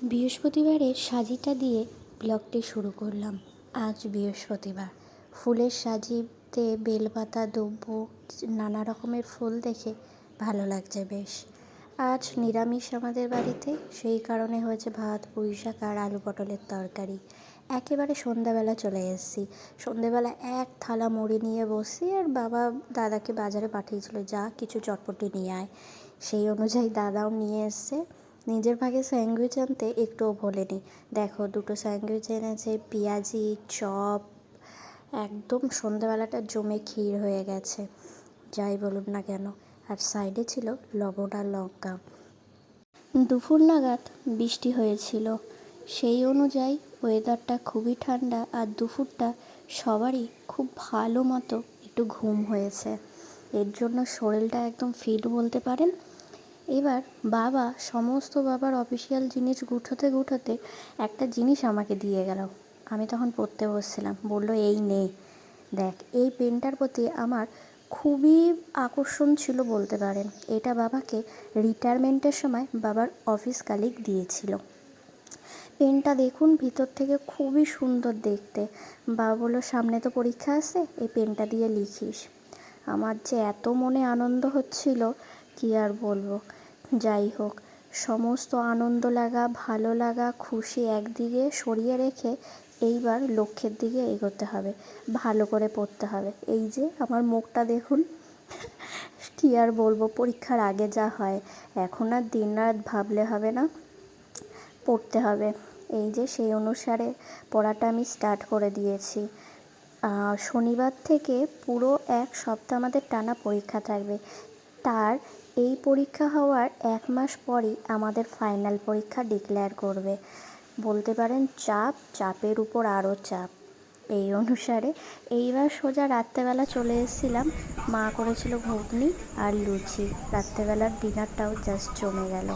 বৃহস্পতিবারের সাজিটা দিয়ে ব্লগটি শুরু করলাম। আজ বৃহস্পতিবার, ফুলের সাজিতে বেলপাতা, দুব্ব, নানা রকমের ফুল দেখে ভালো লাগছে বেশ। আজ নিরামিষ আমাদের বাড়িতে, সেই কারণে হয়েছে ভাত, পুঁই শাক আর আলু পটলের তরকারি। একেবারে সন্ধ্যাবেলা চলে এসেছি। সন্ধ্যেবেলা এক থালা মুড়ি নিয়ে বসি, আর বাবা দাদাকে বাজারে পাঠিয়েছিল, যা কিছু চটপটি নিয়ে আয়। সেই অনুযায়ী দাদাও নিয়ে এসছে। নিজের ভাগে স্যান্ডউইচ আনতে একটুও ভোলেনি। দেখো, দুটো স্যান্ডউইচ এনেছে, পেঁয়াজি, চপ। একদম সন্ধ্যাবেলাটা জমে ক্ষীর হয়ে গেছে, যাই বলুন না কেন। আর সাইডে ছিল লবণ আর লঙ্কা। দুপুর নাগাদ বৃষ্টি হয়েছিল, সেই অনুযায়ী ওয়েদারটা খুবই ঠান্ডা, আর দুপুরটা সবারই খুব ভালো মতো একটু ঘুম হয়েছে। এর জন্য শরীরটা একদম ফিট বলতে পারেন। এবার সমস্ত বাবার অফিসিয়াল জিনিস গুছোতে একটা জিনিস আমাকে দিয়ে গেল। আমি তখন পড়তে বসছিলাম, বলল, এই নে দেখ। এই পেনটার প্রতি আমার খুবই আকর্ষণ ছিল বলতে পারেন। এটা বাবাকে রিটায়ারমেন্টের সময় বাবার অফিস কালিগ দিয়েছিল। পেনটা দেখুন, ভিতর থেকে খুবই সুন্দর দেখতে। বাবা বলল, সামনে তো পরীক্ষা আছে, এই পেনটা দিয়ে লিখিস। আমার যে এত মনে আনন্দ হচ্ছিল, কি আর বলবো। যাই হোক, সমস্ত আনন্দ লাগা, ভালো লাগা, খুশি একদিকে সরিয়ে রেখে এইবার লক্ষ্যের দিকে এগোতে হবে, ভালো করে পড়তে হবে। এই যে আমার মুখটা দেখুন, কি আর বলবো। পরীক্ষার আগে যা হয়, এখন আর দিন রাত ভাবলে হবে না, পড়তে হবে। এই যে সেই অনুসারে পড়াটা আমি স্টার্ট করে দিয়েছি। শনিবার থেকে পুরো এক সপ্তাহ আমাদের টানা পরীক্ষা থাকবে। তার এই পরীক্ষা হওয়ার 1 মাস পরই আমাদের ফাইনাল পরীক্ষা ডিক্লেয়ার করবে। বলতে পারেন চাপের উপর আরও চাপ। এই অনুসারে এইবার সোজা রাত্রেবেলা চলে এসেছিলাম। মা করেছিল ঘুগনি আর লুচি। রাত্রেবেলার ডিনারটাও জাস্ট জমে গেল।